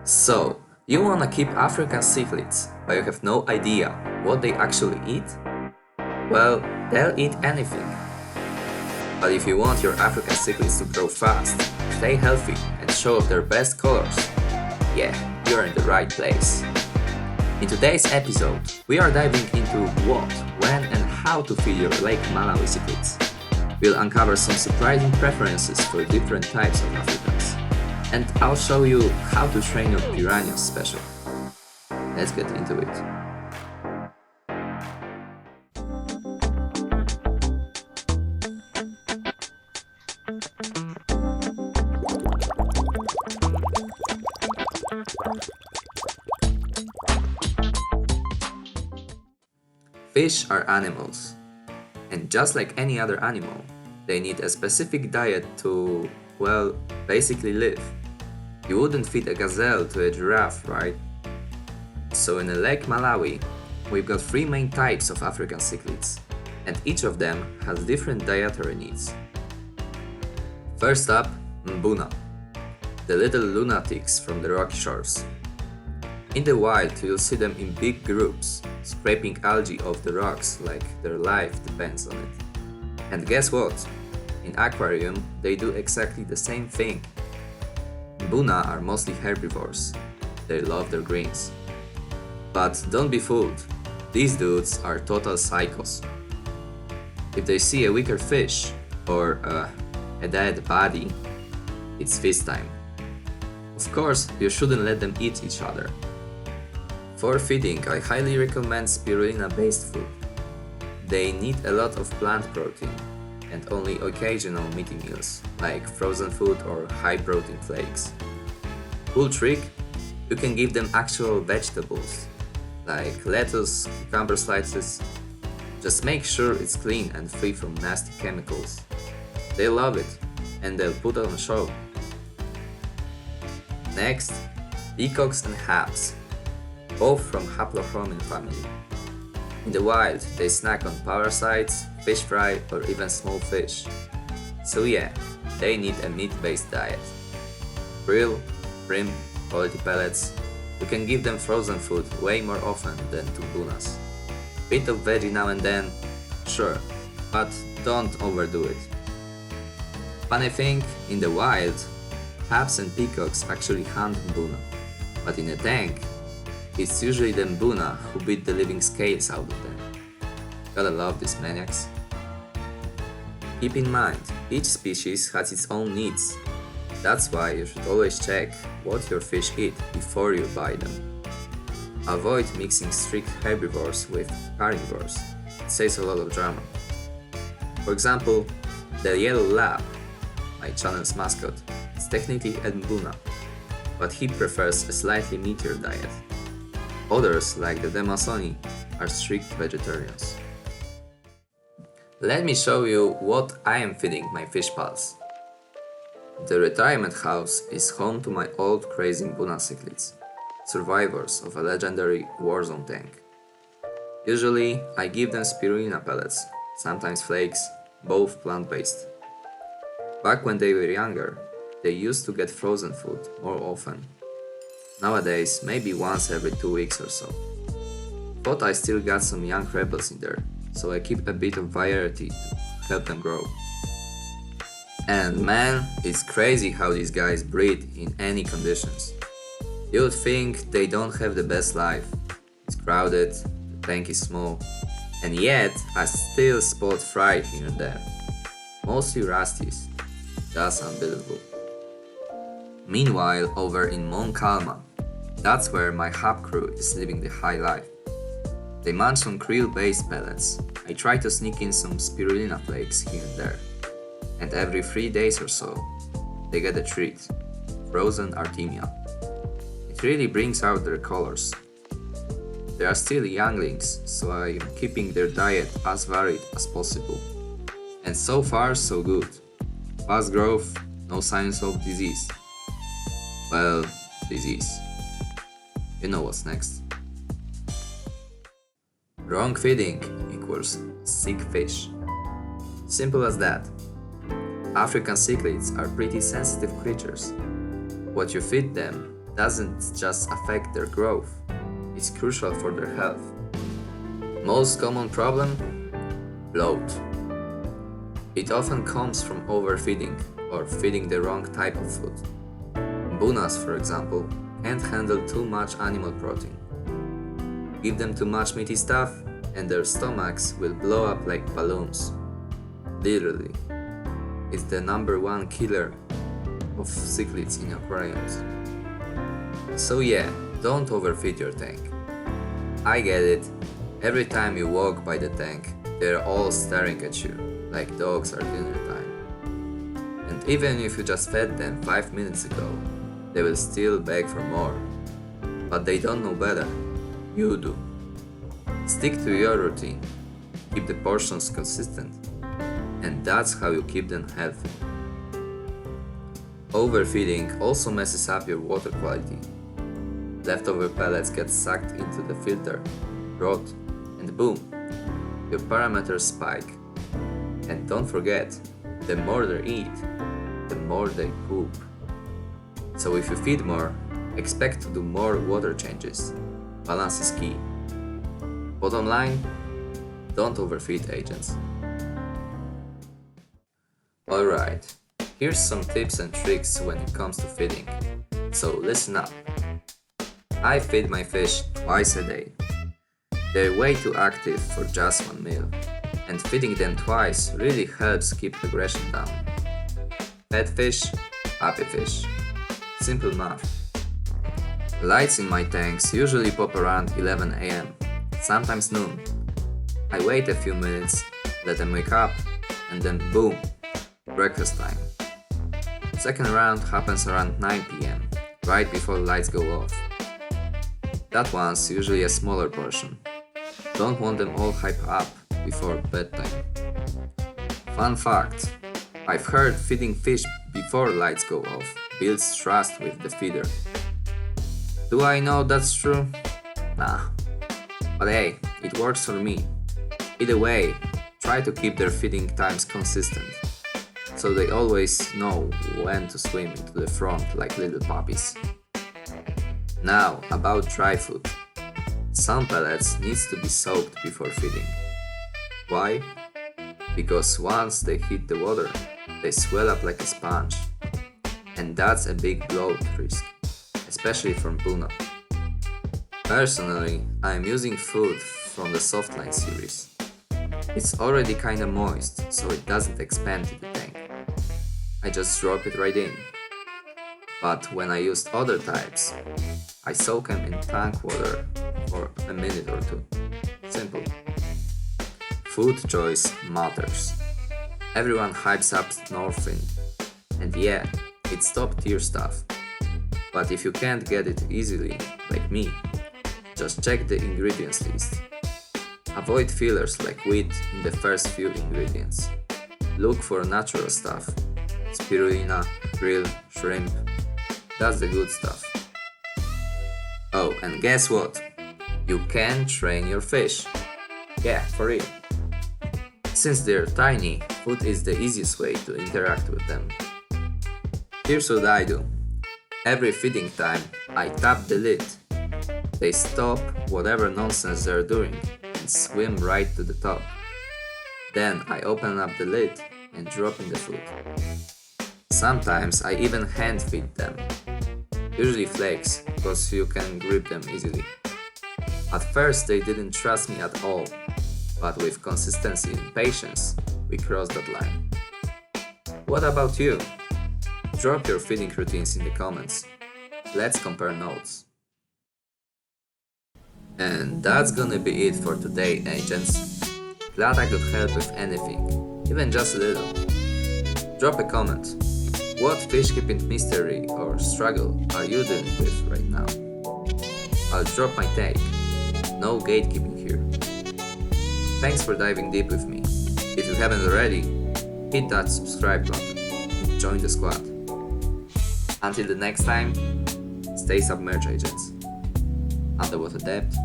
So, you wanna keep African cichlids, but you have no idea what they actually eat? Well, they'll eat anything. But if you want your African cichlids to grow fast, stay healthy, and show off their best colors, yeah, you're in the right place. In today's episode, we are diving into what, when, and how to feed your Lake Malawi cichlids. We'll uncover some surprising preferences for different types of Africans. And I'll show you how to train your piranhas special. Let's get into it. Fish are animals, and just like any other animal, they need a specific diet to, well, basically live. You wouldn't feed a gazelle to a giraffe, right? So in Lake Malawi, we've got three main types of African cichlids, and each of them has different dietary needs. First up, Mbuna, the little lunatics from the rocky shores. In the wild, you'll see them in big groups, scraping algae off the rocks like their life depends on it. And guess what? In aquarium, they do exactly the same thing. Mbuna are mostly herbivores. They love their greens. But don't be fooled. These dudes are total psychos. If they see a weaker fish or a dead body, it's feast time. Of course, you shouldn't let them eat each other. For feeding, I highly recommend spirulina-based food. They need a lot of plant protein and only occasional meaty meals, like frozen food or high-protein flakes. Cool trick? You can give them actual vegetables, like lettuce, cucumber slices. Just make sure it's clean and free from nasty chemicals. They love it, and they'll put on a show. Next, peacocks and haps, both from Haplochromin family. In the wild, they snack on parasites, fish fry, or even small fish. So yeah, they need a meat-based diet. Brill, brim, quality pellets. You can give them frozen food way more often than to Mbunas. Bit of veggie now and then, sure, but don't overdo it. Funny thing, in the wild, haps and peacocks actually hunt Mbuna, but in a tank, it's usually the Mbuna who beat the living scales out of them. Gotta love these maniacs. Keep in mind, each species has its own needs. That's why you should always check what your fish eat before you buy them. Avoid mixing strict herbivores with carnivores. It saves a lot of drama. For example, the yellow lab, my channel's mascot, is technically a Mbuna, but he prefers a slightly meatier diet. Others, like the Demasoni, are strict vegetarians. Let me show you what I am feeding my fish pals. The retirement house is home to my old crazy Mbuna cichlids, survivors of a legendary warzone tank. Usually, I give them spirulina pellets, sometimes flakes, both plant-based. Back when they were younger, they used to get frozen food more often. Nowadays, maybe once every 2 weeks or so. But I still got some young rebels in there, so I keep a bit of variety to help them grow. And man, it's crazy how these guys breed in any conditions. You would think they don't have the best life. It's crowded, the tank is small, and yet I still spot fry here and there. Mostly rusties. That's unbelievable. Meanwhile, over in Moncalma, that's where my hub crew is living the high life. They munch on krill-based pellets. I try to sneak in some spirulina flakes here and there. And every 3 days or so, they get a treat, frozen Artemia. It really brings out their colors. They are still younglings, so I am keeping their diet as varied as possible. And so far so good. Fast growth, no signs of disease. Well, disease. You know what's next. Wrong feeding equals sick fish. Simple as that. African cichlids are pretty sensitive creatures. What you feed them doesn't just affect their growth, it's crucial for their health. Most common problem? Bloat. It often comes from overfeeding or feeding the wrong type of food. Mbunas, for example, can't handle too much animal protein. Give them too much meaty stuff and their stomachs will blow up like balloons. Literally. It's the #1 killer of cichlids in aquariums. So yeah, don't overfeed your tank. I get it. Every time you walk by the tank, they're all staring at you, like dogs at dinner time. And even if you just fed them 5 minutes ago, they will still beg for more. But they don't know better. You do. Stick to your routine. Keep the portions consistent. And that's how you keep them healthy. Overfeeding also messes up your water quality. Leftover pellets get sucked into the filter, rot, and boom, your parameters spike. And don't forget, the more they eat, the more they poop. So if you feed more, expect to do more water changes. Balance is key. Bottom line, don't overfeed agents. Alright, here's some tips and tricks when it comes to feeding. So listen up. I feed my fish twice a day. They're way too active for just one meal, and feeding them twice really helps keep aggression down. Fed fish, happy fish. Simple math. Lights in my tanks usually pop around 11 AM, sometimes noon. I wait a few minutes, let them wake up, and then boom, breakfast time. Second round happens around 9 PM, right before lights go off. That one's usually a smaller portion. Don't want them all hyped up before bedtime. Fun fact, I've heard feeding fish before lights go off builds trust with the feeder. Do I know that's true? Nah. But hey, it works for me. Either way, try to keep their feeding times consistent, so they always know when to swim into the front like little puppies. Now, about dry food. Some pellets needs to be soaked before feeding. Why? Because once they hit the water, they swell up like a sponge. And that's a big bloat risk, especially from Mbuna. Personally, I'm using food from the Softline series. It's already kinda moist, so it doesn't expand in the tank. I just drop it right in. But when I used other types, I soak them in tank water for a minute or two. Simple. Food choice matters. Everyone hypes up snorfin, and yeah, it's top tier stuff. But if you can't get it easily, like me, just check the ingredients list. Avoid fillers like wheat in the first few ingredients. Look for natural stuff. Spirulina, krill, shrimp. That's the good stuff. Oh, and guess what? You can train your fish. Yeah, for real. Since they're tiny, food is the easiest way to interact with them. Here's what I do. Every feeding time, I tap the lid. They stop whatever nonsense they're doing and swim right to the top. Then I open up the lid and drop in the food. Sometimes I even hand feed them. Usually flakes, because you can grip them easily. At first they didn't trust me at all, but with consistency and patience, we crossed that line. What about you? Drop your feeding routines in the comments. Let's compare notes. And that's gonna be it for today, agents. Glad I could help with anything, even just a little. Drop a comment. What fish keeping mystery or struggle are you dealing with right now? I'll drop my take. No gatekeeping here. Thanks for diving deep with me. If you haven't already, hit that subscribe button and join the squad. Until the next time, stay submerged, agents. Underwater depth